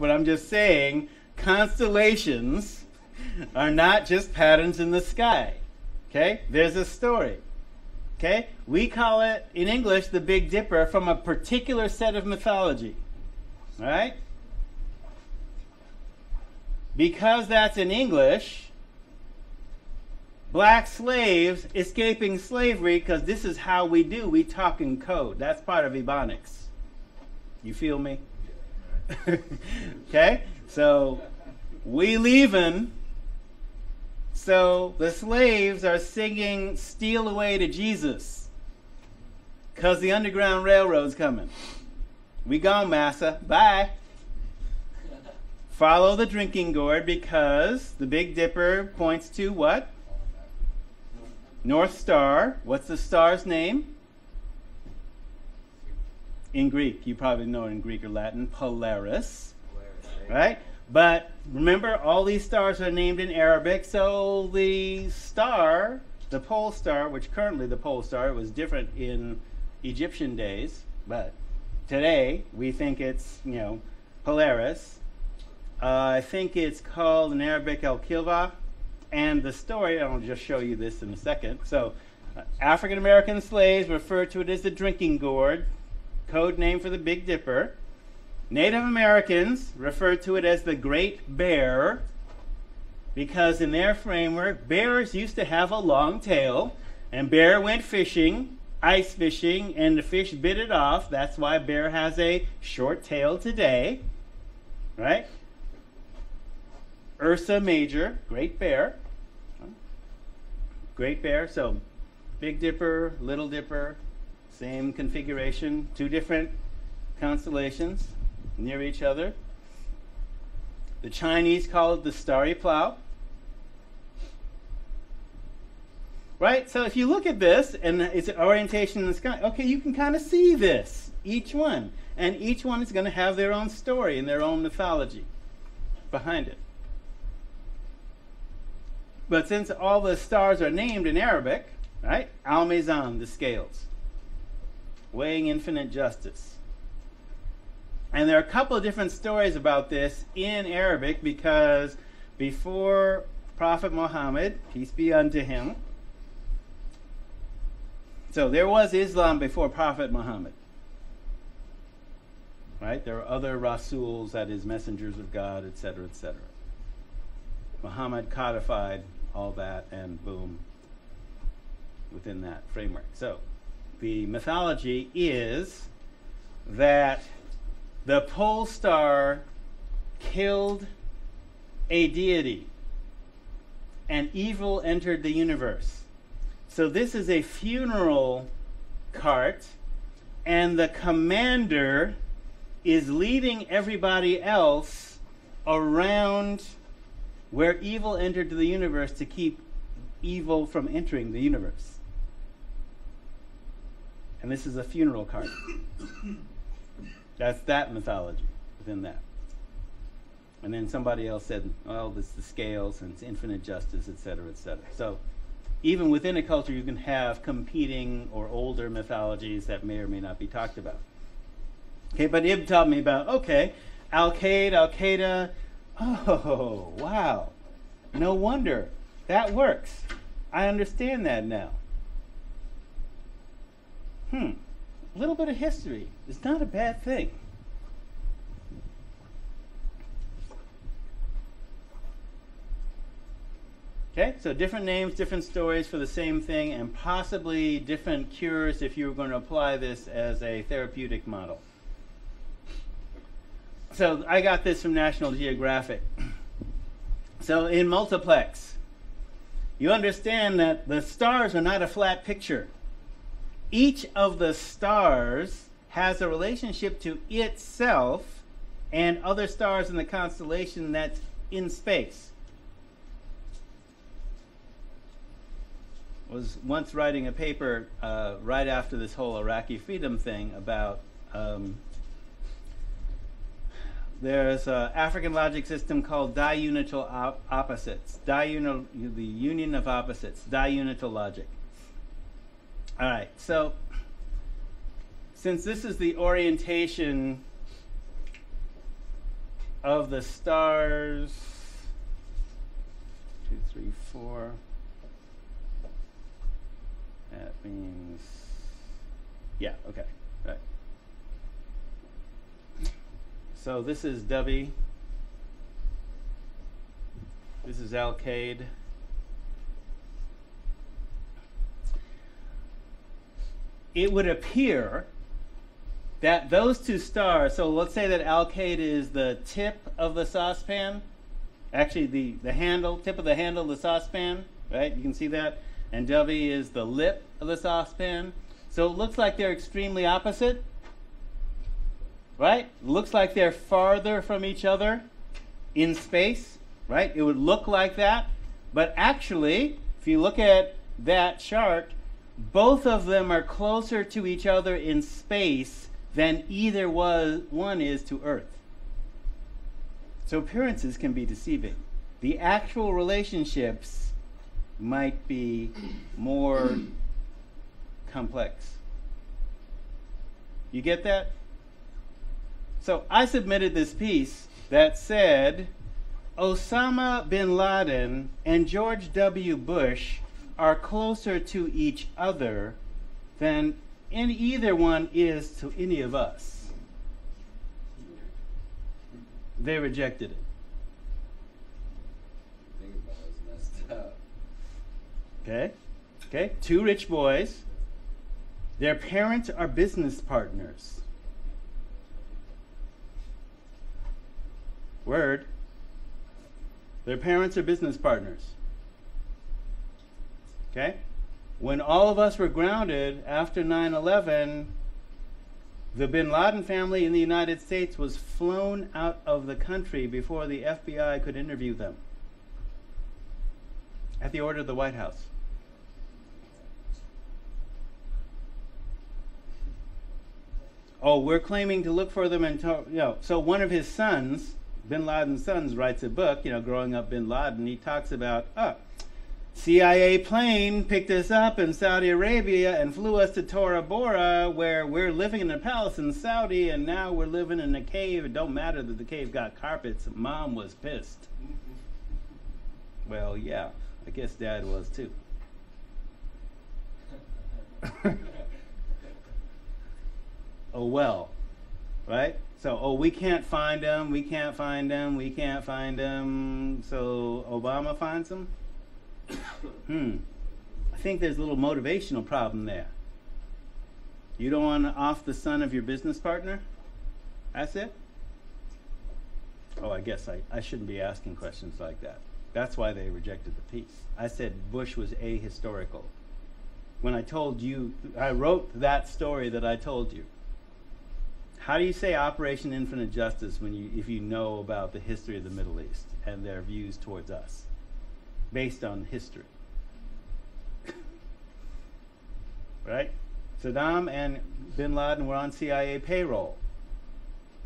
but I'm just saying constellations are not just patterns in the sky. Okay? There's a story. Okay? We call it, in English, the Big Dipper from a particular set of mythology. All right? Because that's in English, black slaves escaping slavery, because this is how we do. We talk in code. That's part of Ebonics. You feel me? Okay? So, we leaving. So, the slaves are singing Steal Away to Jesus. Because the Underground Railroad's coming. We gone, massa. Bye. Follow the drinking gourd, because the Big Dipper points to what? North Star. What's the star's name? In Greek. You probably know it in Greek or Latin. Polaris. Right? But remember, all these stars are named in Arabic. So the star, the pole star, which currently the pole star, was different in Egyptian days. But today, we think it's, Polaris. I think it's called in Arabic Al-Kilva. And the story, I'll just show you this in a second. So, African American slaves refer to it as the drinking gourd, code name for the Big Dipper. Native Americans refer to it as the Great Bear, because in their framework, bears used to have a long tail, and bear went fishing, ice fishing, and the fish bit it off. That's why bear has a short tail today, right? Ursa Major, Great Bear. Great Bear, so Big Dipper, Little Dipper, same configuration, two different constellations near each other. The Chinese call it the Starry Plow. Right? So if you look at this, and it's an orientation in the sky, okay, you can kind of see this, each one. And each one is going to have their own story and their own mythology behind it. But since all the stars are named in Arabic, right? Al-Mizan, the scales. Weighing infinite justice. And there are a couple of different stories about this in Arabic, because before Prophet Muhammad, peace be unto him, so there was Islam before Prophet Muhammad. Right? There were other Rasuls, that is, messengers of God, etc., etc. Muhammad codified all that, and boom, within that framework. So, the mythology is that the pole star killed a deity, and evil entered the universe. So this is a funeral cart, and the commander is leading everybody else around where evil entered the universe to keep evil from entering the universe. And this is a funeral cart. That's that mythology within that. And then somebody else said, well, this is the scales and it's infinite justice, etc., etc. So even within a culture, you can have competing or older mythologies that may or may not be talked about. Okay, but Ib taught me about, okay, Al-Qaeda. Oh, wow. No wonder. That works. I understand that now. A little bit of history is not a bad thing. Okay, so different names, different stories for the same thing, and possibly different cures if you were going to apply this as a therapeutic model. So I got this from National Geographic. So in multiplex, you understand that the stars are not a flat picture. Each of the stars has a relationship to itself and other stars in the constellation that's in space. I was once writing a paper right after this whole Iraqi freedom thing about there's an African logic system called diunital opposites. The union of opposites, diunital logic. All right, so since this is the orientation of the stars, 2, 3, 4. That means, yeah, okay, right. So this is W. This is Alkaid. It would appear that those two stars, so let's say that Alkaid is the tip of the saucepan, actually the handle, tip of the handle of the saucepan, right? You can see that. And W is the lip of the saucepan. So it looks like they're extremely opposite, right? It looks like they're farther from each other in space, right? It would look like that. But actually, if you look at that chart, both of them are closer to each other in space than either one is to Earth. So appearances can be deceiving. The actual relationships might be more complex. You get that? So I submitted this piece that said Osama bin Laden and George W. Bush are closer to each other than either one is to any of us. They rejected it. Think about it, it's messed up. Okay, two rich boys. Their parents are business partners. Word. Their parents are business partners. Okay? When all of us were grounded after 9/11, the bin Laden family in the United States was flown out of the country before the FBI could interview them at the order of the White House. Oh, we're claiming to look for them and so one of his sons, bin Laden's sons, writes a book, growing up bin Laden. He talks about, CIA plane picked us up in Saudi Arabia and flew us to Tora Bora, where we're living in a palace in Saudi, and now we're living in a cave. It don't matter that the cave got carpets. Mom was pissed. Well, yeah, I guess Dad was too. Oh, well, right? So, we can't find them, we can't find them, we can't find them, so Obama finds them? I think there's a little motivational problem there. You don't want to off the son of your business partner? That's it? Oh, I guess I shouldn't be asking questions like that. That's why they rejected the piece. I said Bush was ahistorical. When I told you, I wrote that story that I told you. How do you say Operation Infinite Justice if you know about the history of the Middle East and their views towards us, based on history? Right? Saddam and bin Laden were on CIA payroll.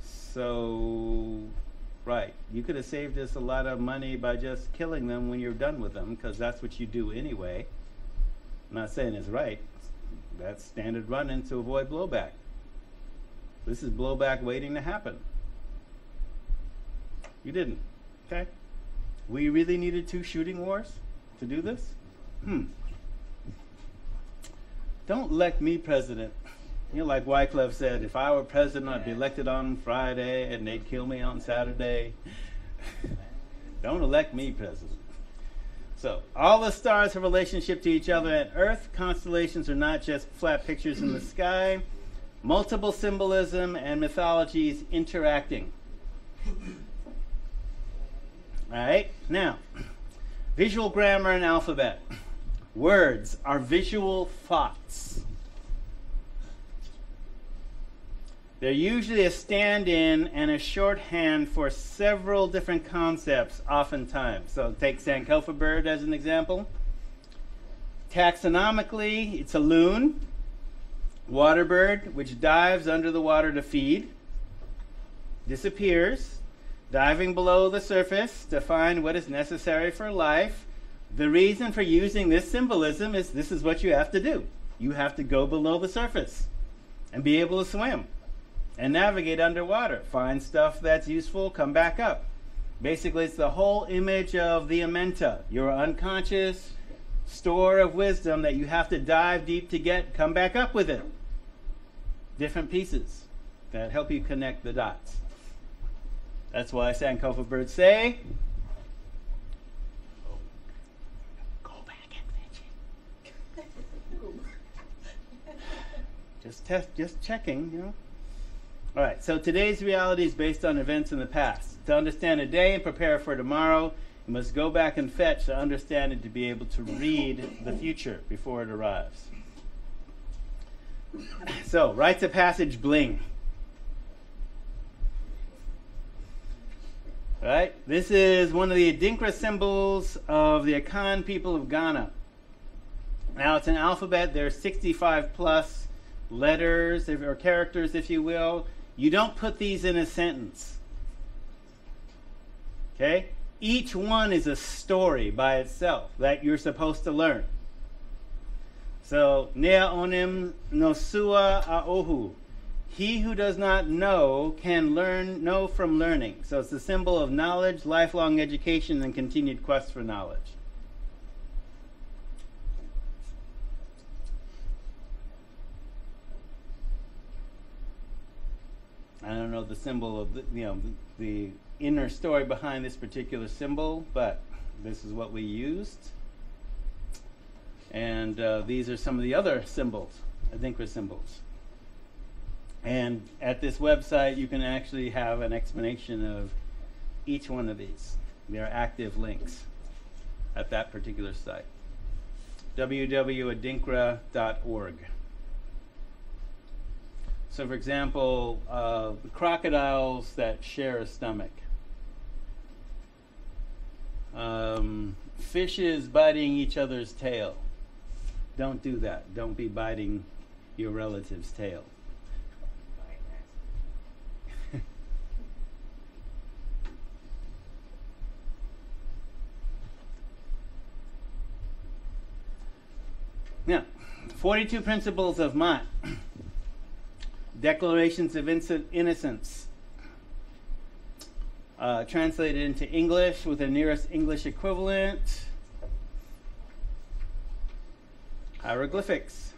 So, right, you could have saved us a lot of money by just killing them when you're done with them, because that's what you do anyway. I'm not saying it's right. That's standard running to avoid blowback. This is blowback waiting to happen. You didn't. Okay? We really needed 2 shooting wars to do this? Don't elect me president. Like Wycliffe said, if I were president, I'd be elected on Friday and they'd kill me on Saturday. Don't elect me president. So, all the stars have a relationship to each other at Earth. Constellations are not just flat pictures in the sky. Multiple symbolism and mythologies interacting. All right, now, visual grammar and alphabet. Words are visual thoughts. They're usually a stand-in and a shorthand for several different concepts, oftentimes. So take Sankofa bird as an example. Taxonomically, it's a loon. Water bird, which dives under the water to feed, disappears, diving below the surface to find what is necessary for life. The reason for using this symbolism is this is what you have to do. You have to go below the surface and be able to swim. and navigate underwater. Find stuff that's useful, come back up. Basically, it's the whole image of the amenta, your unconscious store of wisdom that you have to dive deep to get, come back up with it. Different pieces that help you connect the dots. That's why Sankofa birds say, go back and fetch it. Just checking, you know. All right, so today's reality is based on events in the past. To understand a day and prepare for tomorrow, you must go back and fetch to understand it, to be able to read the future before it arrives. So, rites of passage bling. All right, this is one of the Adinkra symbols of the Akan people of Ghana. Now, it's an alphabet. There's 65 plus letters or characters, if you will. You don't put these in a sentence. Okay? Each one is a story by itself that you're supposed to learn. So, Nea onim nosua aohu. He who does not know can know from learning. So it's a symbol of knowledge, lifelong education, and continued quest for knowledge. I don't know the symbol of the inner story behind this particular symbol, but this is what we used. And these are some of the other symbols, Adinkra symbols. And at this website, you can actually have an explanation of each one of these. They are active links at that particular site. www.adinkra.org. So, for example, the crocodiles that share a stomach. Fishes biting each other's tail. Don't do that. Don't be biting your relative's tail. Now, 42 principles of Mat. Declarations of Innocence. Translated into English with the nearest English equivalent. Hieroglyphics.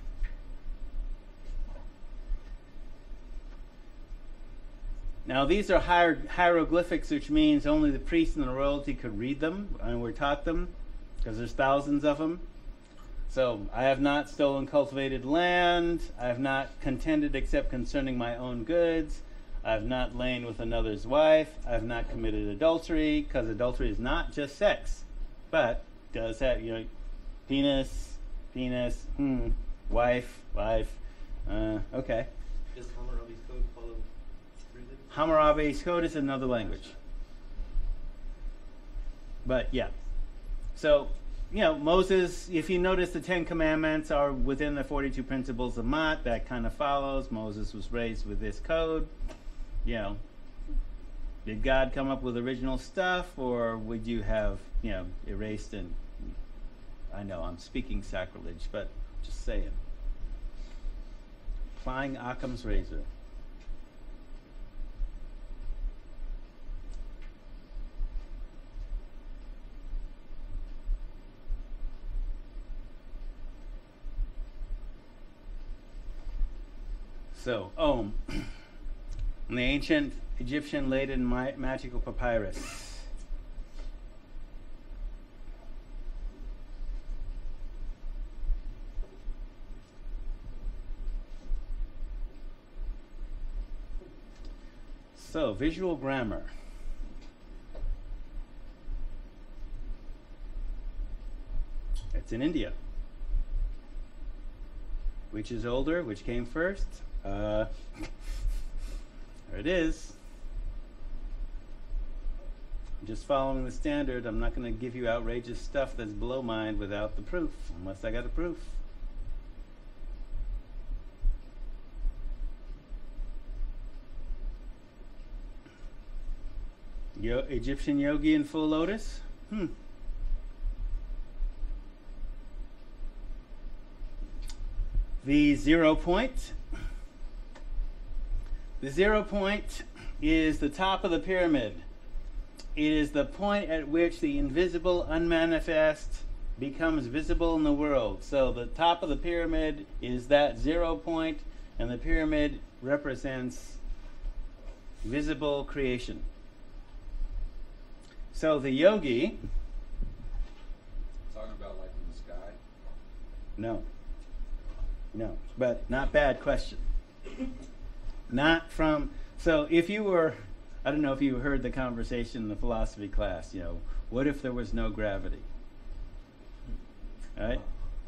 Now, these are hieroglyphics, which means only the priest and the royalty could read them, and were taught them, because there's thousands of them. So, I have not stolen cultivated land. I have not contended except concerning my own goods. I have not lain with another's wife. I have not committed adultery, because adultery is not just sex, but does have, penis, wife. Okay. Does Hammurabi's code follow through this? Hammurabi's code is another language. But yeah. So, Moses, if you notice, the 10 Commandments are within the 42 principles of Mat. That kind of follows. Moses was raised with this code. Did God come up with original stuff, or would you have, erased and... I know I'm speaking sacrilege, but just saying. Applying Occam's razor. So, Om, the ancient Egyptian laden magical papyrus. So, visual grammar. It's in India. Which is older? Which came first? There it is. I'm just following the standard. I'm not going to give you outrageous stuff that's below mine without the proof, unless I got a proof. Egyptian yogi in full lotus? The 0 point. The 0 point is the top of the pyramid. It is the point at which the invisible, unmanifest becomes visible in the world. So the top of the pyramid is that 0 point, and the pyramid represents visible creation. So the yogi... Talking about like in the sky? No. No, but not bad question. Not from... So if you were... I don't know if you heard the conversation in the philosophy class, what if there was no gravity? All right?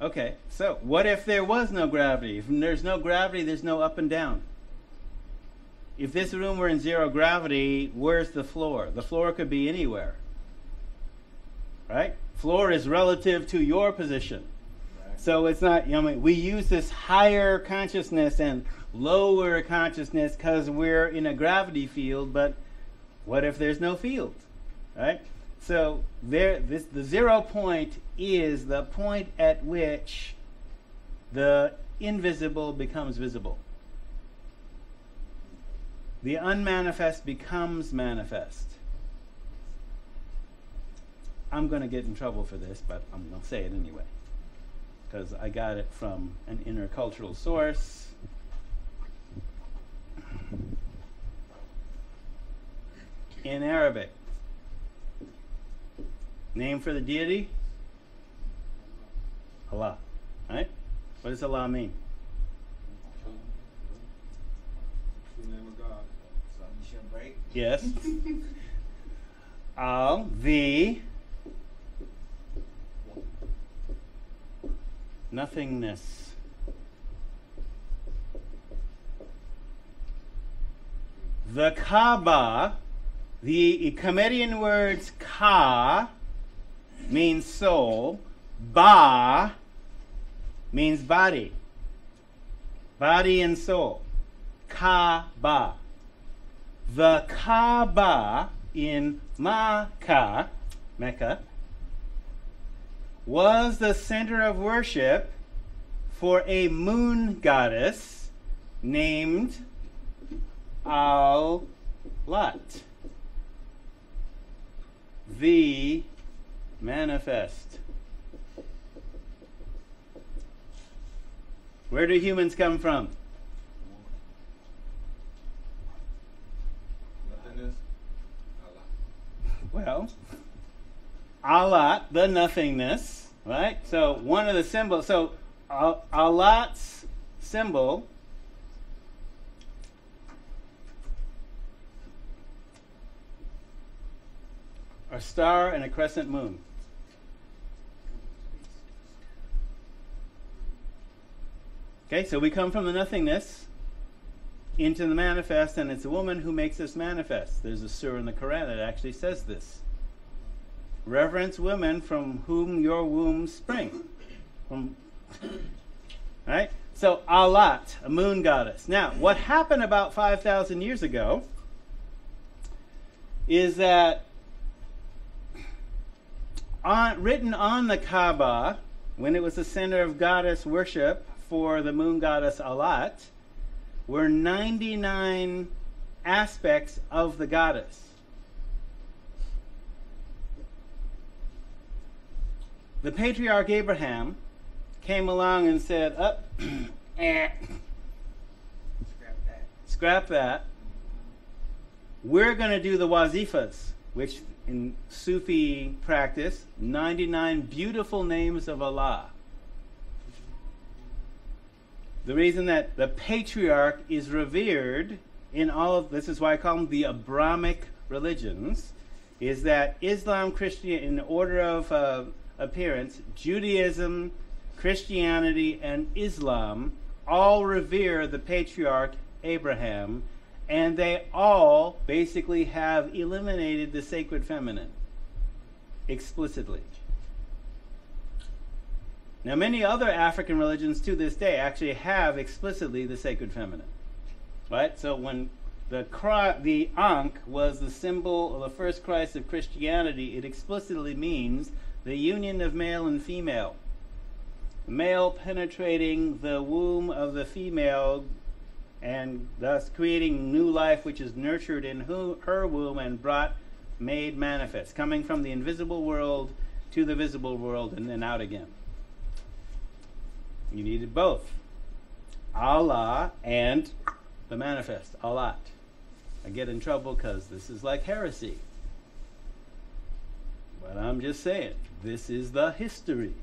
Okay, so what if there was no gravity? If there's no gravity, there's no up and down. If this room were in 0 gravity, where's the floor? The floor could be anywhere. Right? Floor is relative to your position. Right. So it's not, we use this higher consciousness and lower consciousness because we're in a gravity field, but what if there's no field? Right? So the 0 point is the point at which the invisible becomes visible. The unmanifest becomes manifest. I'm going to get in trouble for this, but I'm going to say it anyway, because I got it from an intercultural source. In Arabic. Name for the deity? Allah. Right? What does Allah mean? The name of God. Something you shouldn't break. Yes. Al, the nothingness. The Kaaba, the Akkadian words ka means soul, ba means body. Body and soul. Kaaba. The Kaaba in Mecca was the center of worship for a moon goddess named Al-Lat, the manifest. Where do humans come from? Nothingness. Allah. Well, Alat, the nothingness, right? So one of the symbols, so Alat's symbol a star and a crescent moon. Okay, so we come from the nothingness into the manifest, and it's a woman who makes us manifest. There's a surah in the Quran that actually says this. Reverence women from whom your wombs spring. Right? So Alat, a moon goddess. Now, what happened about 5,000 years ago is that written on the Kaaba, when it was the center of goddess worship for the moon goddess Alat, were 99 aspects of the goddess. The patriarch Abraham came along and said, scrap that. We're going to do the wazifas, which in Sufi practice, 99 beautiful names of Allah. The reason that the patriarch is revered in all of, this is why I call them the Abrahamic religions, is that Islam, Christianity, in order of appearance, Judaism, Christianity, and Islam all revere the patriarch Abraham, and they all basically have eliminated the sacred feminine explicitly. Now, many other African religions to this day actually have explicitly the sacred feminine, right? So when the Ankh was the symbol of the first Christ of Christianity, it explicitly means the union of male and female. Male penetrating the womb of the female and thus creating new life which is nurtured in her womb and made manifest, coming from the invisible world to the visible world and then out again. You needed both. Allah and the manifest, Alat. I get in trouble because this is like heresy. But I'm just saying, this is the history.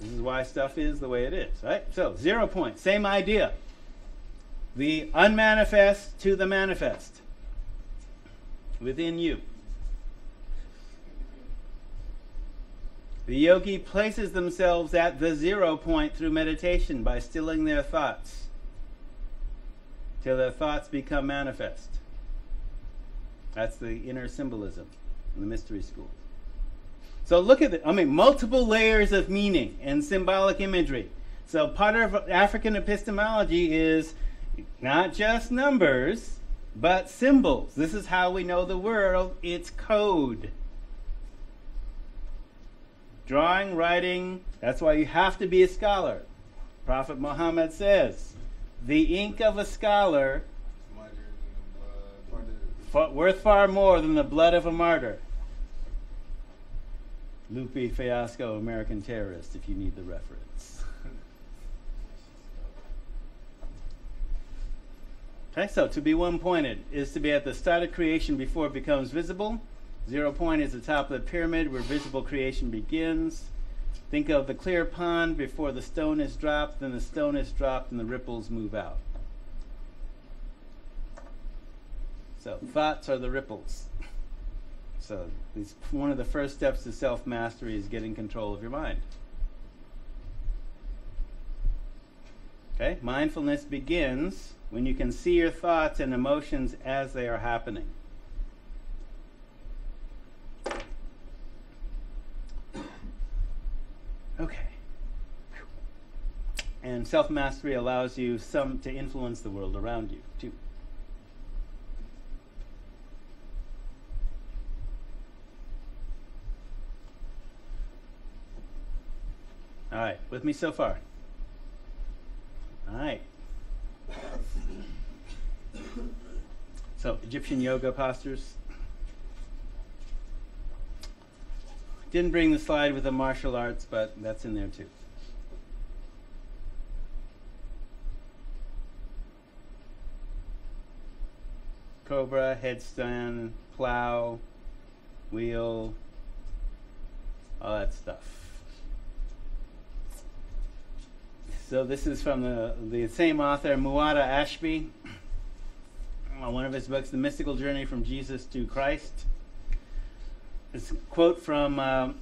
This is why stuff is the way it is, right? So, 0 point, same idea. The unmanifest to the manifest within you. The yogi places themselves at the 0 point through meditation by stilling their thoughts till their thoughts become manifest. That's the inner symbolism in the mystery school. So look at multiple layers of meaning and symbolic imagery. So part of African epistemology is not just numbers, but symbols. This is how we know the world. It's code. Drawing, writing, that's why you have to be a scholar. Prophet Muhammad says, the ink of a scholar worth far more than the blood of a martyr. Lupe Fiasco, American Terrorist, if you need the reference. Okay, so to be one-pointed is to be at the start of creation before it becomes visible. 0 point is the top of the pyramid where visible creation begins. Think of the clear pond before the stone is dropped, then the stone is dropped and the ripples move out. So thoughts are the ripples. So one of the first steps to self-mastery is getting control of your mind. Okay, mindfulness begins when you can see your thoughts and emotions as they are happening. Okay. And self-mastery allows you to influence the world around you, too. All right, with me so far? All right. So, Egyptian yoga postures. Didn't bring the slide with the martial arts, but that's in there too. Cobra, headstand, plow, wheel, all that stuff. So this is from the same author, Muada Ashby. One of his books, The Mystical Journey from Jesus to Christ. It's a quote from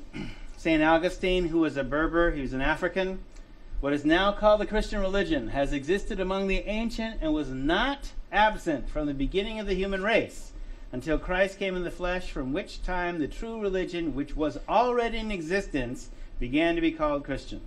St. Augustine, who was a Berber. He was an African. What is now called the Christian religion has existed among the ancient and was not absent from the beginning of the human race until Christ came in the flesh, from which time the true religion, which was already in existence, began to be called Christian.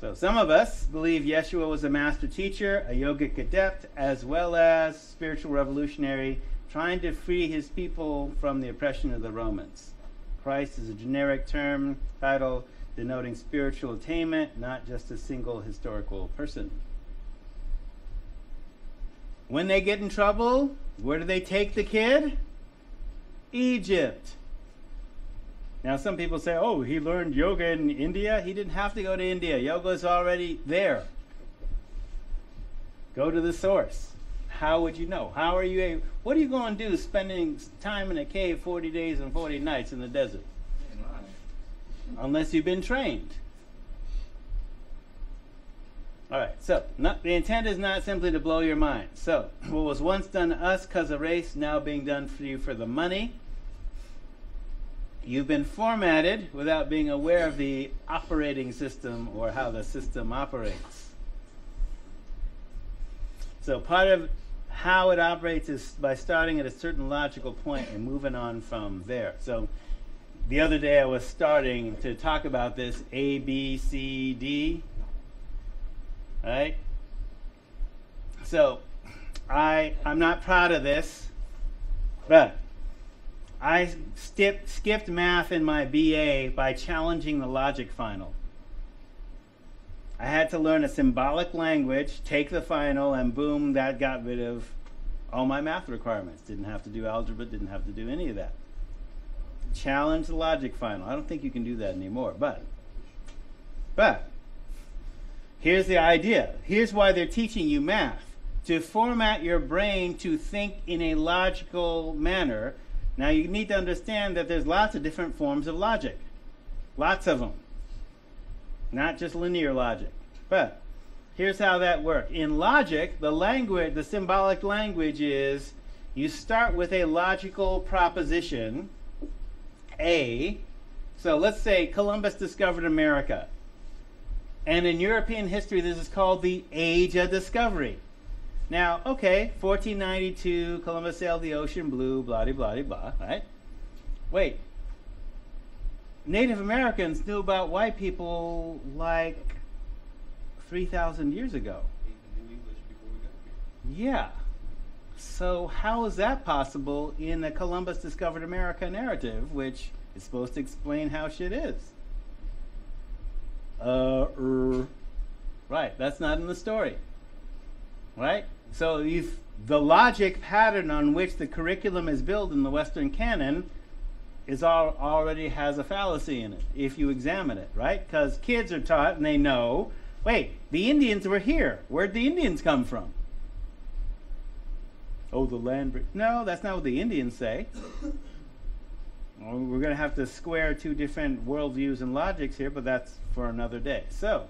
So some of us believe Yeshua was a master teacher, a yogic adept, as well as spiritual revolutionary, trying to free his people from the oppression of the Romans. Christ is a generic term, title denoting spiritual attainment, not just a single historical person. When they get in trouble, where do they take the kid? Egypt. Now some people say, oh, he learned yoga in India. He didn't have to go to India. Yoga is already there. Go to the source. How would you know? How are you able? What are you going to do spending time in a cave 40 days and 40 nights in the desert? Unless you've been trained. All right, so the intent is not simply to blow your mind. So what was once done to us because of race, now being done for you for the money. You've been formatted without being aware of the operating system or how the system operates. So part of how it operates is by starting at a certain logical point and moving on from there. So the other day I was starting to talk about this A, B, C, D. Right? So I'm not proud of this, but I skipped math in my BA by challenging the logic final. I had to learn a symbolic language, take the final, and boom, that got rid of all my math requirements. Didn't have to do algebra, didn't have to do any of that. Challenge the logic final. I don't think you can do that anymore, but here's the idea. Here's why they're teaching you math. To format your brain to think in a logical manner. Now you need to understand that there's lots of different forms of logic. Lots of them. Not just linear logic. But here's how that works. In logic, the language, the symbolic language is you start with a logical proposition, A. So let's say Columbus discovered America. And in European history, this is called the Age of Discovery. Now, okay, 1492, Columbus sailed the ocean blue, blah, blah, blah, blah, right? Wait. Native Americans knew about white people like 3,000 years ago. They knew English before we got here. Yeah. So how is that possible in a Columbus discovered America narrative, which is supposed to explain how shit is? Right, that's not in the story. Right? So if the logic pattern on which the curriculum is built in the Western canon already has a fallacy in it, if you examine it, right? Because kids are taught and they know, wait, the Indians were here. Where'd the Indians come from? Oh, the land bridge. No, that's not what the Indians say. Well, we're going to have to square two different worldviews and logics here, but that's for another day. So,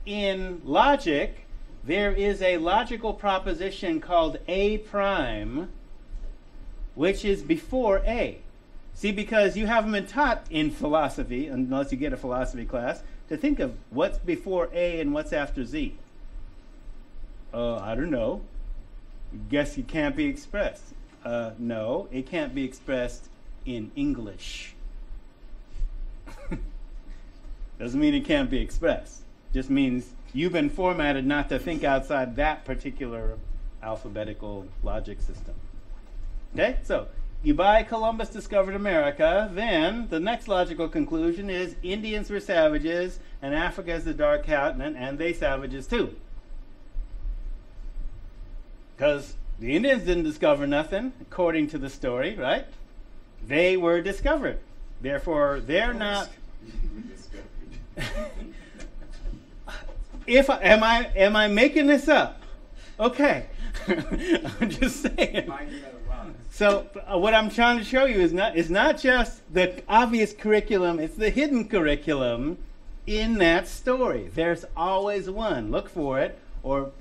in logic, there is a logical proposition called A prime, which is before A. See, because you haven't been taught in philosophy, unless you get a philosophy class, to think of what's before A and what's after Z. I don't know. Guess it can't be expressed. No, it can't be expressed in English. Doesn't mean it can't be expressed. Just means you've been formatted not to think outside that particular alphabetical logic system. Okay, so you buy Columbus discovered America, then the next logical conclusion is Indians were savages and Africa is the dark continent and they savages too. Because the Indians didn't discover nothing, according to the story, right? They were discovered. Therefore, they're not. Am I making this up? Okay. I'm just saying. So what I'm trying to show you is not just the obvious curriculum, it's the hidden curriculum in that story. There's always one. Look for it, or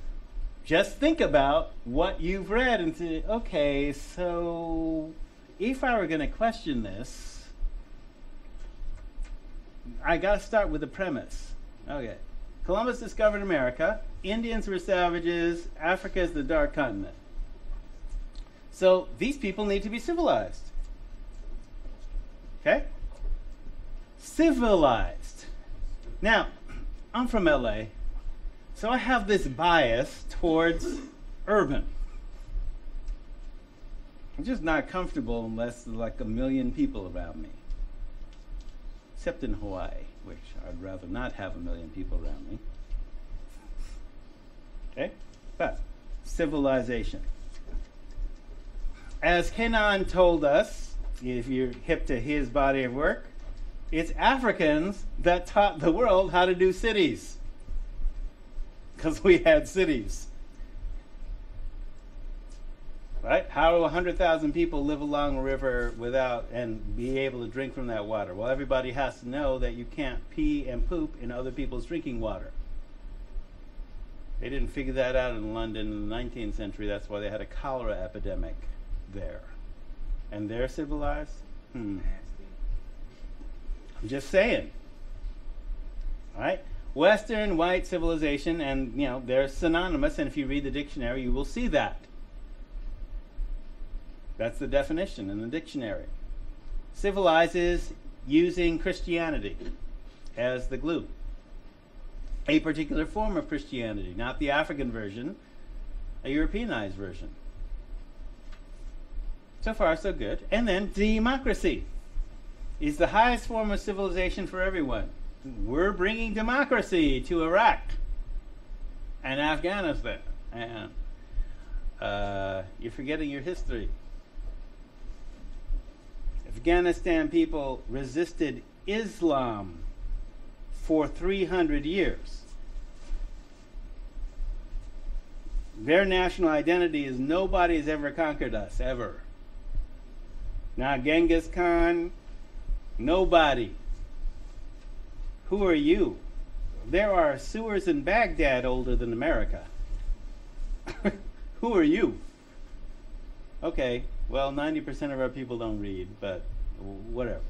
just think about what you've read and say, okay, so if I were going to question this, I got to start with the premise. Okay. Columbus discovered America. Indians were savages. Africa is the dark continent. So these people need to be civilized. Okay? Civilized. Now, I'm from LA, so I have this bias towards urban. I'm just not comfortable unless there's like 1 million people around me. Except in Hawaii, which I'd rather not have 1 million people around me. Okay? But civilization. As Kenan told us, if you're hip to his body of work, it's Africans that taught the world how to do cities. Because we had cities. Right? How do 100,000 people live along a river without and be able to drink from that water? Well, everybody has to know that you can't pee and poop in other people's drinking water. They didn't figure that out in London in the 19th century. That's why they had a cholera epidemic there. And they're civilized? I'm just saying. All right? Western white civilization, and they're synonymous, and if you read the dictionary, you will see that. That's the definition in the dictionary. Civilizes using Christianity as the glue. A particular form of Christianity, not the African version, a Europeanized version. So far, so good. And then democracy is the highest form of civilization for everyone. we're bringing democracy to Iraq and Afghanistan. And you're forgetting your history. Afghanistan people resisted Islam for 300 years. Their national identity is nobody's ever conquered us, ever. Not Genghis Khan, nobody. Who are you? There are sewers in Baghdad older than America. Who are you? Okay, well, 90% of our people don't read, but whatever.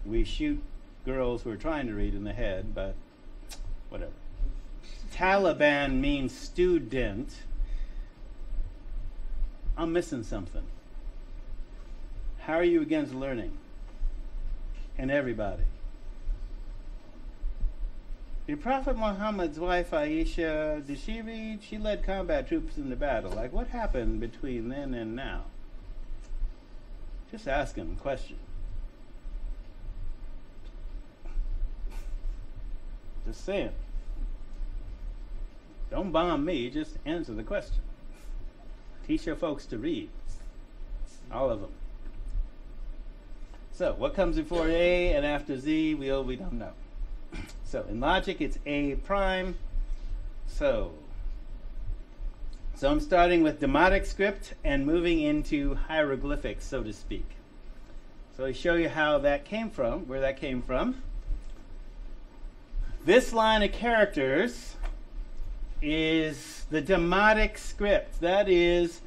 We shoot girls who are trying to read in the head, but whatever. Taliban means student. I'm missing something. How are you against learning? And everybody. The Prophet Muhammad's wife Aisha, did she read? She led combat troops into battle. Like, what happened between then and now? Just asking a question. Just saying. Don't bomb me, just answer the question. Teach your folks to read. All of them. So, what comes before A and after Z? We don't know. So, in logic, it's A prime. So I'm starting with demotic script and moving into hieroglyphics, so to speak. So I show you how that came from, where that came from. This line of characters is the demotic script. That is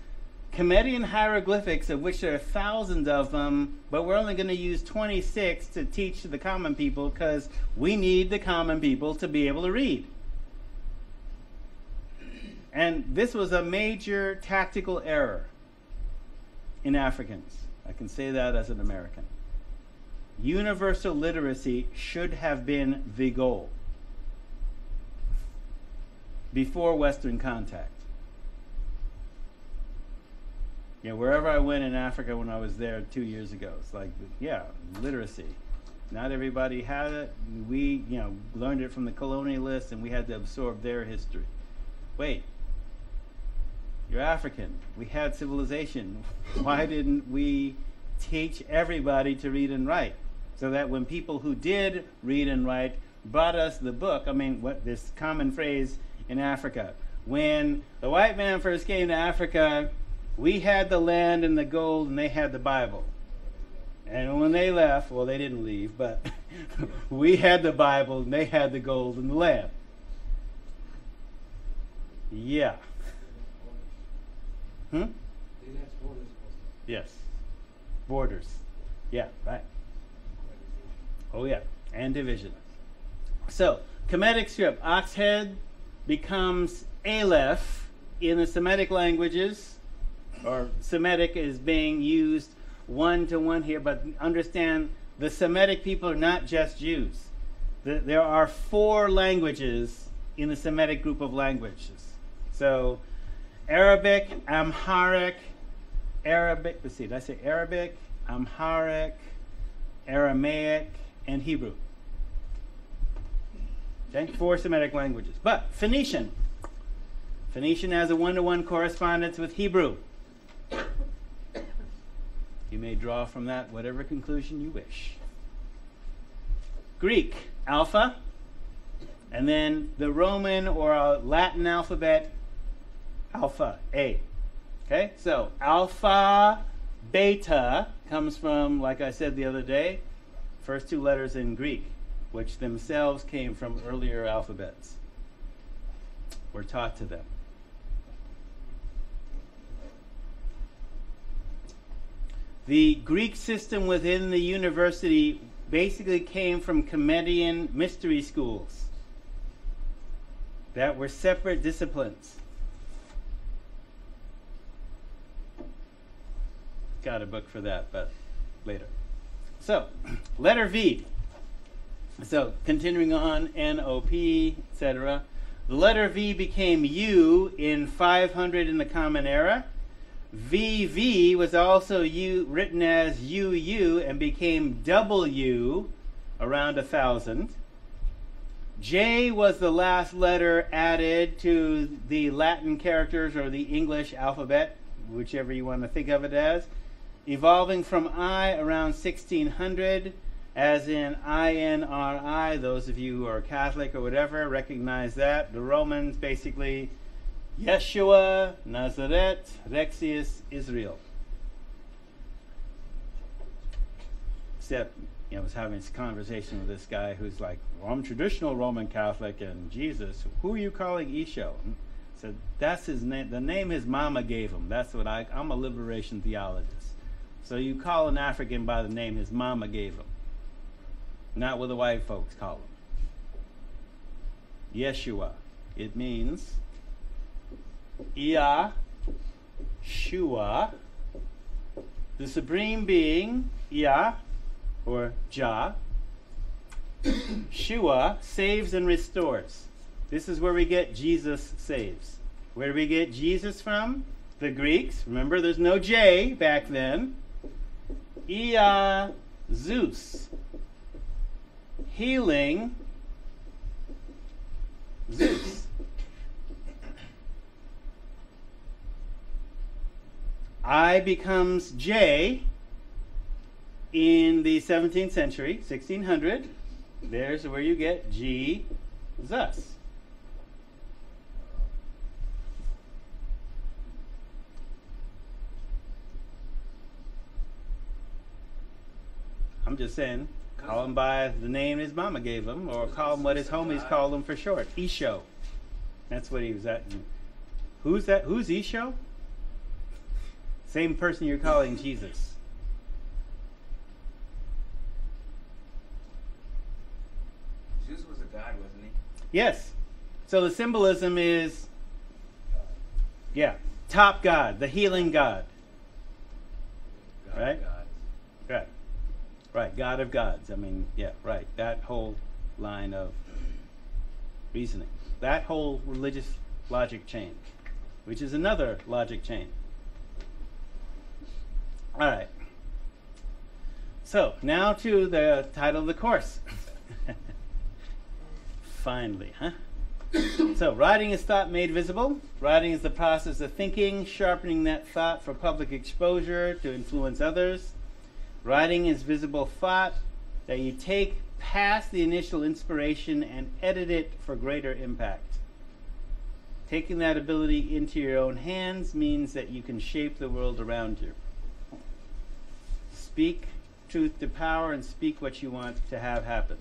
Comedian hieroglyphics, of which there are thousands of them, but we're only going to use 26 to teach the common people because we need the common people to be able to read. And this was a major tactical error in Africans. I can say that as an American. Universal literacy should have been the goal before Western contact. Yeah, wherever I went in Africa when I was there 2 years ago, it's like, yeah, literacy. Not everybody had it. We, learned it from the colonialists, and we had to absorb their history. Wait, you're African. We had civilization. Why didn't we teach everybody to read and write? So that when people who did read and write brought us the book, this common phrase in Africa, when the white man first came to Africa, we had the land and the gold, and they had the Bible. And when they left, well, they didn't leave, but we had the Bible, and they had the gold and the land. Yeah. Yes. Borders. Yeah, right. Oh, yeah. And division. So, Kemetic script. Ox head becomes Aleph in the Semitic languages. Or Semitic is being used one-to-one here, but understand the Semitic people are not just Jews. There are 4 languages in the Semitic group of languages. So Arabic, Amharic, let's see, did I say Arabic, Amharic, Aramaic, and Hebrew. Okay, 4 Semitic languages. But Phoenician has a one-to-one correspondence with Hebrew. You may draw from that whatever conclusion you wish. Greek, alpha, and then the Roman or Latin alphabet, alpha, A. Okay, so alpha, beta comes from, like I said the other day, first 2 letters in Greek, which themselves came from earlier alphabets. Were taught to them. The Greek system within the university basically came from Comedian mystery schools that were separate disciplines. Got a book for that, but later. So, letter V. So, continuing on, N-O-P, etc. The letter V became U in 500 in the Common Era. VV was also written as UU and became W around 1000. J was the last letter added to the Latin characters or the English alphabet, whichever you want to think of it as, evolving from I around 1600, as in INRI. Those of you who are Catholic or whatever recognize that. The Romans basically, Yeshua, Nazareth, Rexius, Israel. Except, I was having this conversation with this guy who's like, well, I'm traditional Roman Catholic, and Jesus, who are you calling Isho? And I said, that's his name, the name his mama gave him. That's what I'm a liberation theologist. So you call an African by the name his mama gave him, not what the white folks call him. Yeshua. It means Yahshua, the supreme being, Yah, or Jah. Shua, saves and restores. This is where we get Jesus saves. Where do we get Jesus from? The Greeks. Remember, there's no J back then. Zeus. Healing. Zeus. I becomes J in the 17th century, 1600. There's where you get Jesus. I'm just saying, call him by the name his mama gave him, or call him what his homies called him for short. Isho. That's what he was at. Who's that? Who's Isho? Same person you're calling Jesus. Zeus was a god, wasn't he? Yes. So the symbolism is, top god, the healing god. God Right? of gods. Right. Right. God of gods. I mean, right. That whole line of reasoning. That whole religious logic chain, which is another logic chain. All right. So now to the title of the course. Finally, huh? So, writing is thought made visible. Writing is the process of thinking, sharpening that thought for public exposure to influence others. Writing is visible thought that you take past the initial inspiration and edit it for greater impact. Taking that ability into your own hands means that you can shape the world around you. Speak truth to power and speak what you want to have happen.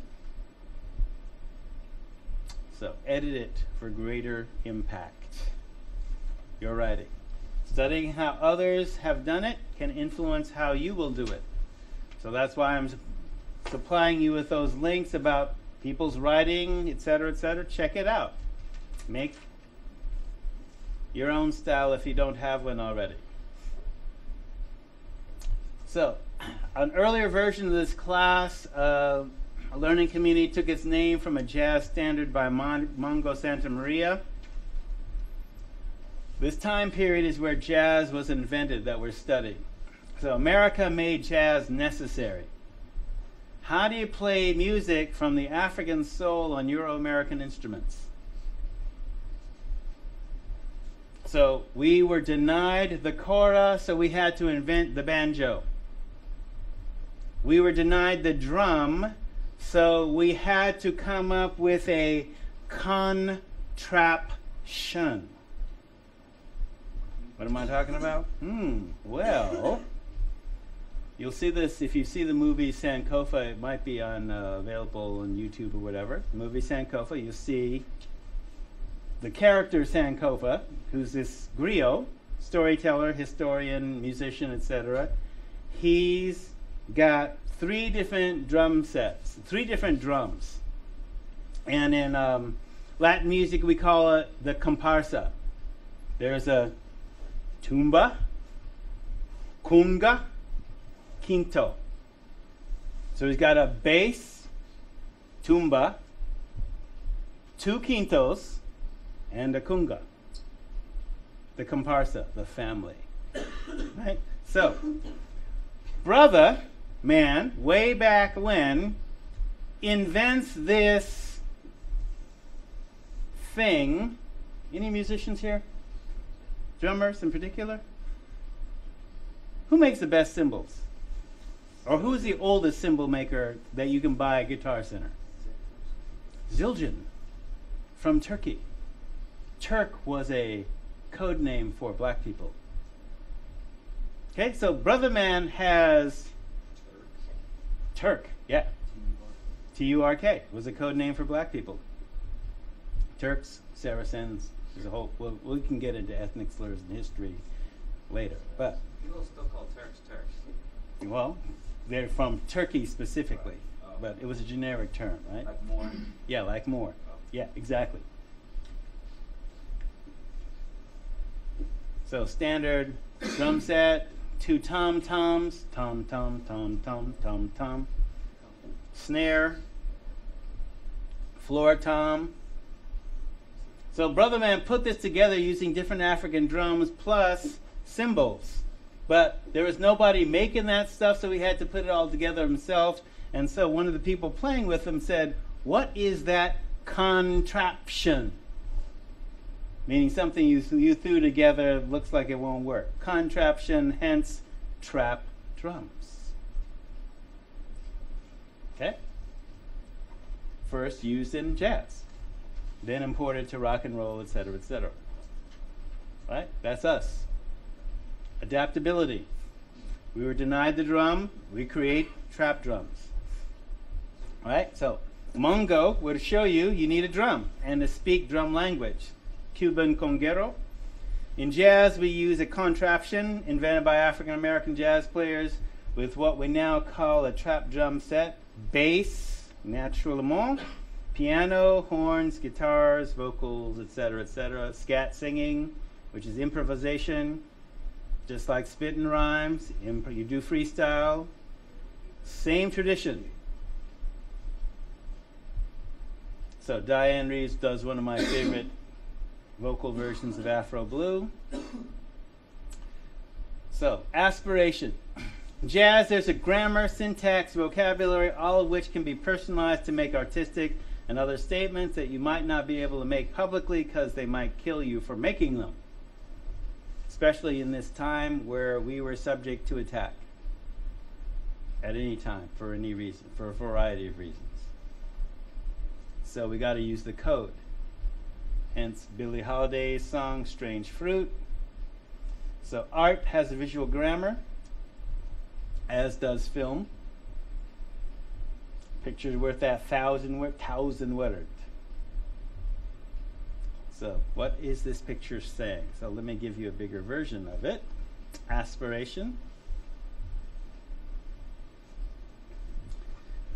So, edit it for greater impact. Your writing. Studying how others have done it can influence how you will do it. So that's why I'm supplying you with those links about people's writing, etc., etc. Check it out. Make your own style if you don't have one already. So, an earlier version of this class, a learning community took its name from a jazz standard by Mongo Santa Maria. This time period is where jazz was invented that we're studying. So America made jazz necessary. How do you play music from the African soul on Euro-American instruments? So we were denied the kora, so we had to invent the banjo. We were denied the drum, so we had to come up with a contraption. What am I talking about? Well, you'll see this if you see the movie Sankofa. It might be on available on YouTube or whatever. The movie Sankofa, you'll see the character Sankofa, who's this griot, storyteller, historian, musician, etc. He's got 3 different drum sets, 3 different drums. And in Latin music, we call it the comparsa. There's a tumba, kunga, quinto. So he's got a bass, tumba, 2 quintos, and a kunga. The comparsa, the family. Right? So, brother, man, way back when, invents this thing. Any musicians here? Drummers in particular? Who makes the best cymbals? Or who is the oldest cymbal maker that you can buy at Guitar Center? Zildjian from Turkey. Turk was a code name for black people. Okay, so Brother Man has Turk, yeah. T-U-R-K was a code name for black people. Turks, Saracens, there's a whole, well, we can get into ethnic slurs and history later, but. People still call Turks Turks. Well, they're from Turkey specifically, but it was a generic term, right? Like more. Yeah, like more. Yeah, exactly. So standard drum set, 2 tom-toms, tom, tom, tom, tom, tom, tom. Snare, floor tom. So Brother Man put this together using different African drums plus cymbals. But there was nobody making that stuff, so he had to put it all together himself. And so one of the people playing with him said, "What is that contraption?" Meaning something you threw together looks like it won't work. Contraption, hence trap drums. Okay? First used in jazz, then imported to rock and roll, etc., etc. Right? That's us. Adaptability. We were denied the drum, we create trap drums. Right? So, Mongo would show you need a drum and to speak drum language. Cuban conguero. In jazz, we use a contraption invented by African American jazz players with what we now call a trap drum set. Bass, naturellement, piano, horns, guitars, vocals, etc., etc. Scat singing, which is improvisation, just like spit and rhymes. You do freestyle. Same tradition. So Diane Reeves does one of my favorite vocal versions of Afro Blue. So, aspiration. Jazz, there's a grammar, syntax, vocabulary, all of which can be personalized to make artistic and other statements that you might not be able to make publicly because they might kill you for making them. Especially in this time where we were subject to attack at any time for any reason, for a variety of reasons. So we got to use the code. Hence Billie Holiday's song, Strange Fruit. So art has a visual grammar, as does film. Picture's worth that thousand word. So what is this picture saying? So let me give you a bigger version of it. Aspiration.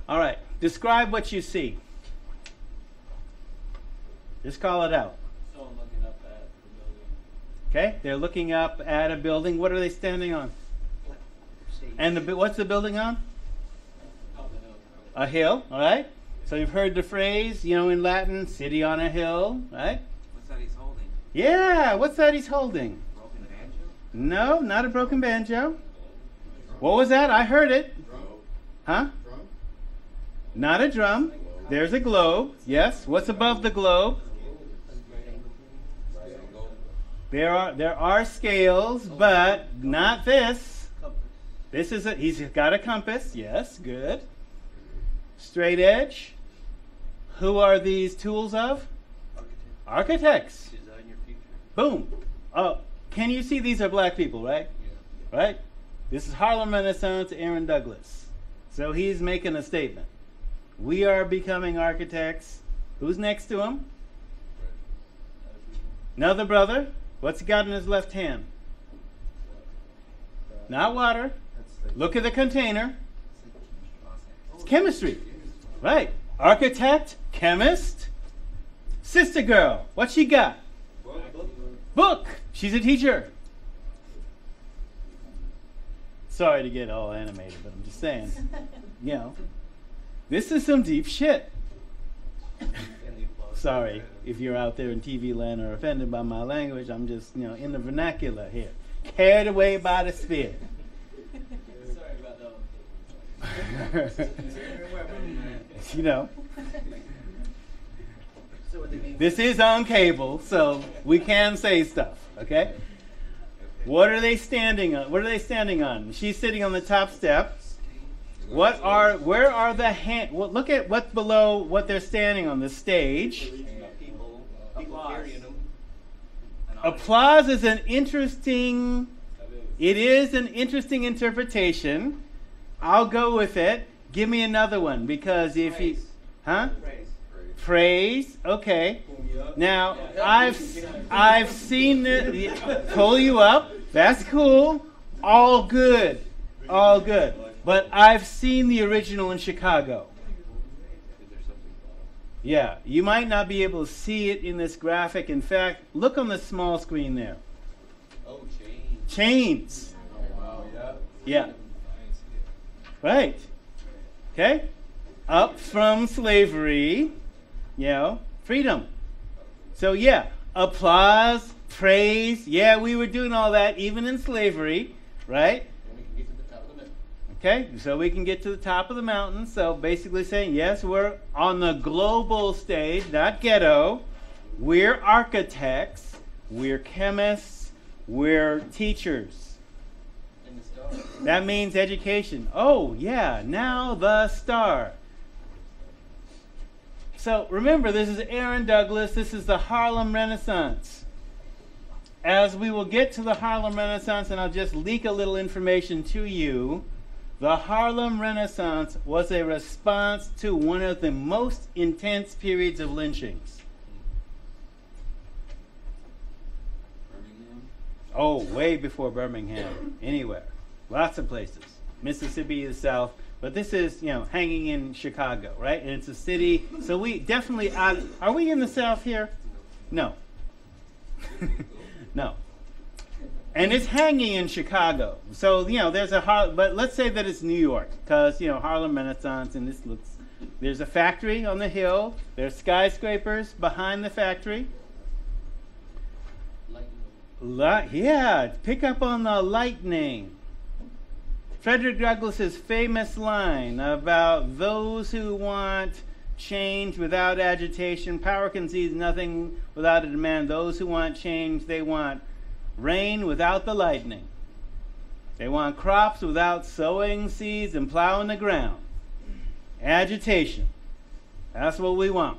All right, describe what you see. Just call it out. Someone looking up at the building. Okay, they're looking up at a building. What are they standing on? And what's the building on? Up the hill. A hill, all right? So you've heard the phrase, in Latin, city on a hill, right? What's that he's holding? Yeah, what's that he's holding? Broken banjo? No, not a broken banjo. What was that? I heard it. Drum? Huh? Drum? Not a drum. There's a globe. Yes. What's above the globe? There are scales, but not this. This is he's got a compass. Yes, good. Straight edge. Who are these tools of? Architects. Design your future. Boom. Oh, can you see these are black people, right? Yeah. Right? This is Harlem Renaissance Aaron Douglas. So he's making a statement. We are becoming architects. Who's next to him? Another brother. What's he got in his left hand? Not water. Look at the container. It's chemistry. Right. Architect, chemist, sister girl. What she got? Book. She's a teacher. Sorry to get all animated, but I'm just saying. This is some deep shit. Sorry if you're out there in TV land or offended by my language. I'm just, in the vernacular here. Carried away by the spirit. Sorry about that. So what they mean? This is on cable, so we can say stuff, okay? What are they standing on? What are they standing on? She's sitting on the top step. Where are the hand? Well, look at what's below what they're standing on, the stage. People carrying them. Applause is an interesting, it is an interesting interpretation. I'll go with it. Give me another one, because if you, huh? Praise, okay. Now, I've seen it, pull you up, that's cool, all good, all good. But I've seen the original in Chicago. Yeah, you might not be able to see it in this graphic. In fact, look on the small screen there. Oh, chains. Chains. Oh, wow, Yeah. Right. Okay. Up from slavery, freedom. So yeah, applause, praise. Yeah, we were doing all that even in slavery, right? Okay, so we can get to the top of the mountain. So basically saying, yes, we're on the global stage, not ghetto. We're architects, we're chemists, we're teachers. And the star. That means education. Oh, yeah, now the star. So remember, this is Aaron Douglas. This is the Harlem Renaissance. As we will get to the Harlem Renaissance, and I'll just leak a little information to you, the Harlem Renaissance was a response to one of the most intense periods of lynchings. Birmingham? Oh, way before Birmingham. Anywhere. Lots of places. Mississippi is south. But this is, hanging in Chicago, right? And it's a city. So we definitely, are we in the south here? No. No. And it's hanging in Chicago. So, there's but let's say that it's New York, because, Harlem Renaissance, and there's a factory on the hill. There's skyscrapers behind the factory. Yeah, pick up on the lightning. Frederick Douglass's famous line about those who want change without agitation, power concedes nothing without a demand. Those who want change, they want rain without the lightning. They want crops without sowing seeds and plowing the ground. Agitation. That's what we want.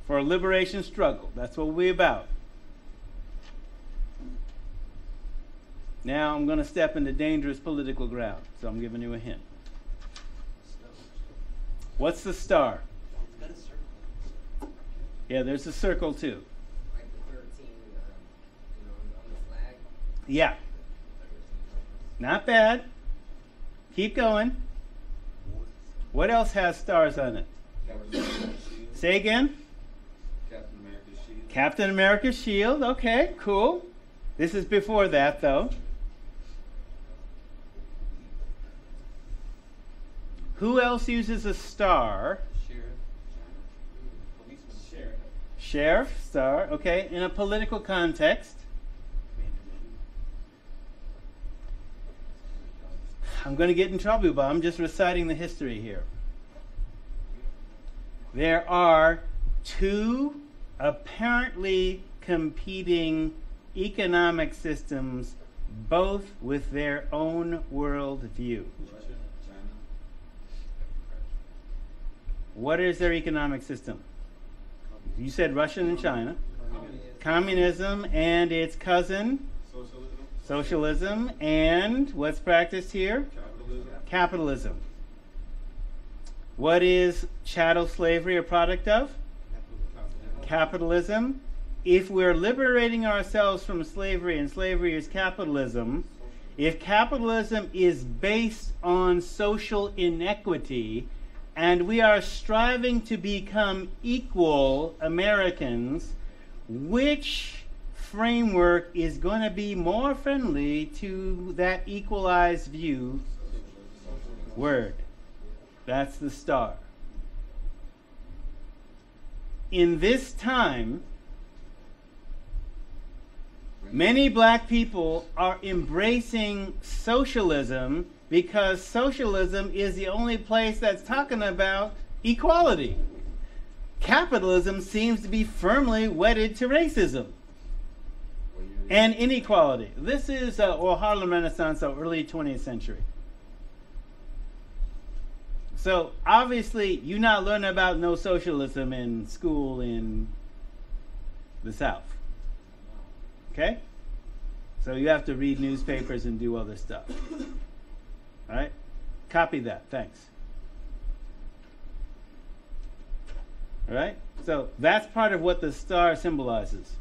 For a liberation struggle. That's what we're about. Now I'm going to step into dangerous political ground, so I'm giving you a hint. What's the star? It's got a circle. Yeah, there's a circle too. Like the 13, on the flag. Yeah, not bad. Keep going. What else has stars on it? Say again? Captain America's shield. Captain America's shield. Okay, cool. This is before that, though. Who else uses a star? Sheriff. Policeman. Sheriff. Sheriff, star. Okay, in a political context. I'm going to get in trouble, but I'm just reciting the history here. There are two apparently competing economic systems, both with their own world view. China. What is their economic system? You said Russia and China. Communism and its cousin, socialism, and what's practiced here? Capitalism. What is chattel slavery a product of? Capitalism. If we're liberating ourselves from slavery, and slavery is capitalism, if capitalism is based on social inequity, and we are striving to become equal Americans, which framework is going to be more friendly to that equalized view? Word. That's the star. In this time, many black people are embracing socialism because socialism is the only place that's talking about equality. capitalism seems to be firmly wedded to racism and inequality. This is Harlem Renaissance, so early 20th century. So obviously, you're not learning about no socialism in school in the South. Okay? So you have to read newspapers and do other stuff. All right? Copy that. Thanks. All right? So that's part of what the star symbolizes.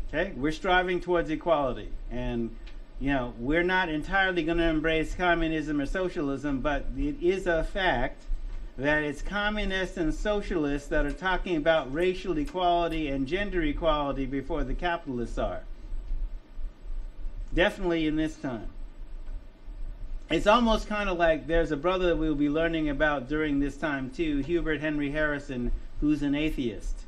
Okay? We're striving towards equality. And, you know, we're not entirely going to embrace communism or socialism, but it is a fact that it's communists and socialists that are talking about racial equality and gender equality before the capitalists are. Definitely in this time. It's almost kind of like there's a brother that we'll be learning about during this time too, Hubert Henry Harrison, who's an atheist.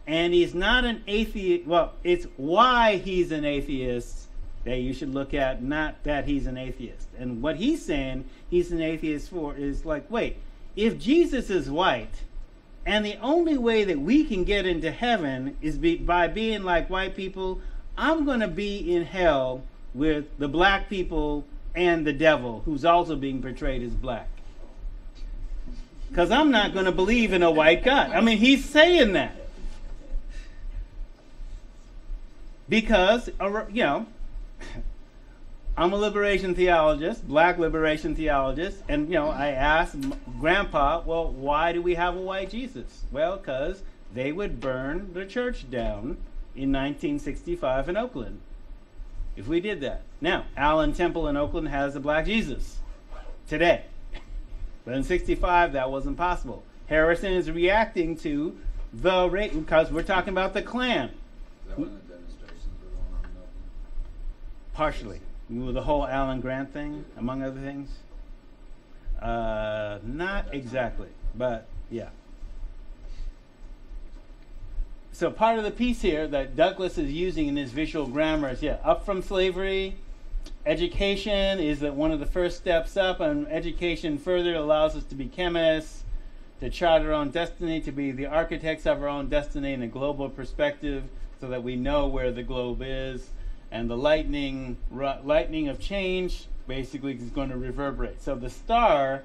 And he's not an atheist, well, it's why he's an atheist that you should look at, not that he's an atheist. And what he's saying he's an atheist for is like, wait, if Jesus is white, and the only way that we can get into heaven is by being like white people, I'm going to be in hell with the black people and the devil, who's also being portrayed as black. Because I'm not going to believe in a white God. I mean, he's saying that. Because, you know, I'm a liberation theologist, black liberation theologist, and, you know, I asked Grandpa, well, why do we have a white Jesus? Well, because they would burn the church down in 1965 in Oakland if we did that. Now, Allen Temple in Oakland has a black Jesus today. But in 65, that wasn't possible. Harrison is reacting to the rate, because we're talking about the Klan. Is that when the demonstrations were going on in Oakland? Partially. With the whole Alan Grant thing, among other things. Not exactly, but yeah. So part of the piece here that Douglas is using in his visual grammar is, up from slavery. Education is that one of the first steps up, and education further allows us to be chemists, to chart our own destiny, to be the architects of our own destiny in a global perspective so that we know where the globe is. And the lightning of change basically is going to reverberate. So the star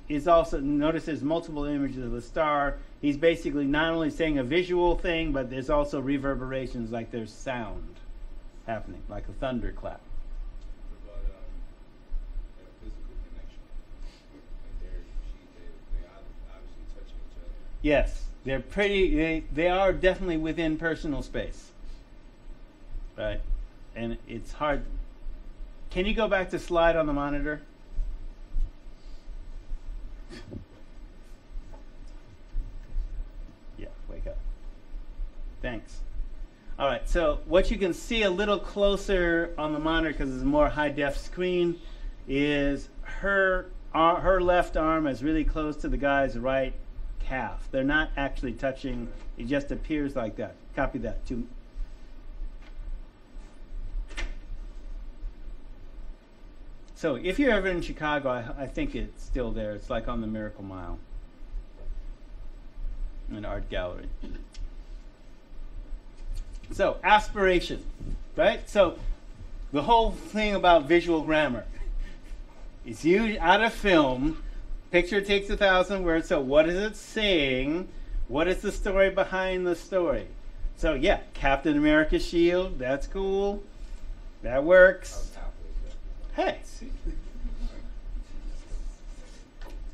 is also, notice there's multiple images of the star. He's basically not only saying a visual thing, but there's also reverberations, like there's sound happening, like a thunderclap. What about their physical connection? Like they obviously touching each other. Yes, they're they are definitely within personal space. Right? And it's hard. Can you go back to slide on the monitor? Yeah, wake up. Thanks. All right, so what you can see a little closer on the monitor, because it's a more high-def screen, is her left arm is really close to the guy's right calf. They're not actually touching. It just appears like that. Copy that too. So if you're ever in Chicago, I think it's still there. It's like on the Miracle Mile, an art gallery. So aspiration, right? So the whole thing about visual grammar is used out of film. Picture takes 1,000 words. So what is it saying? What is the story behind the story? So yeah, Captain America's shield. That's cool. That works. Hey,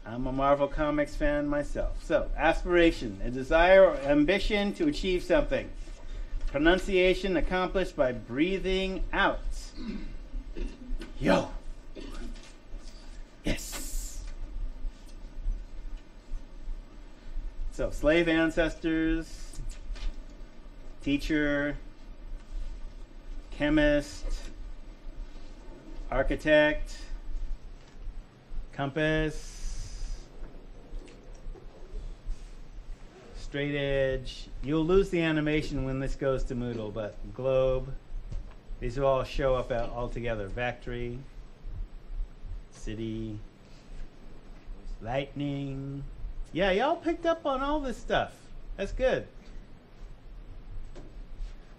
I'm a Marvel Comics fan myself. So, aspiration, a desire or ambition to achieve something. Pronunciation accomplished by breathing out. Yo. Yes. So, slave ancestors, teacher, chemist, architect, compass, straight edge. You'll lose the animation when this goes to Moodle, but globe. These will all show up all together. Factory, city, lightning, Yeah, y'all picked up on all this stuff. That's good.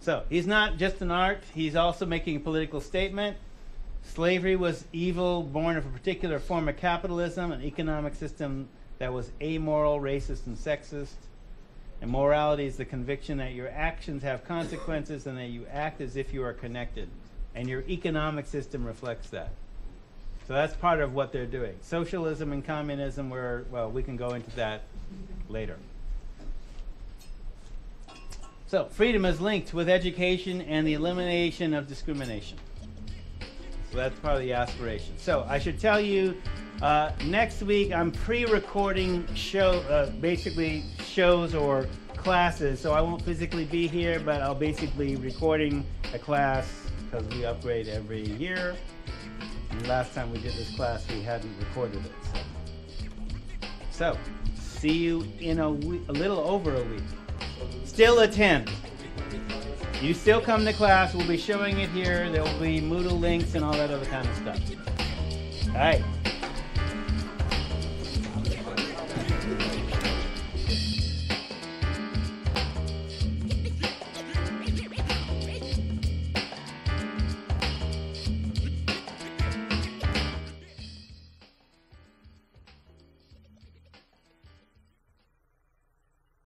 So, he's not just an art, he's also making a political statement. Slavery was evil, born of a particular form of capitalism, an economic system that was amoral, racist, and sexist. And morality is the conviction that your actions have consequences and that you act as if you are connected. And your economic system reflects that. So that's part of what they're doing. Socialism and communism, we can go into that later. So freedom is linked with education and the elimination of discrimination. So that's part of the aspiration. So I should tell you, next week I'm pre-recording basically shows or classes. So I won't physically be here, but I'll basically recording a class because we upgrade every year. And last time we did this class, we hadn't recorded it. So see you in a little over a week. Still attend. You still come to class. We'll be showing it here. There will be Moodle links and all that other kind of stuff. All right.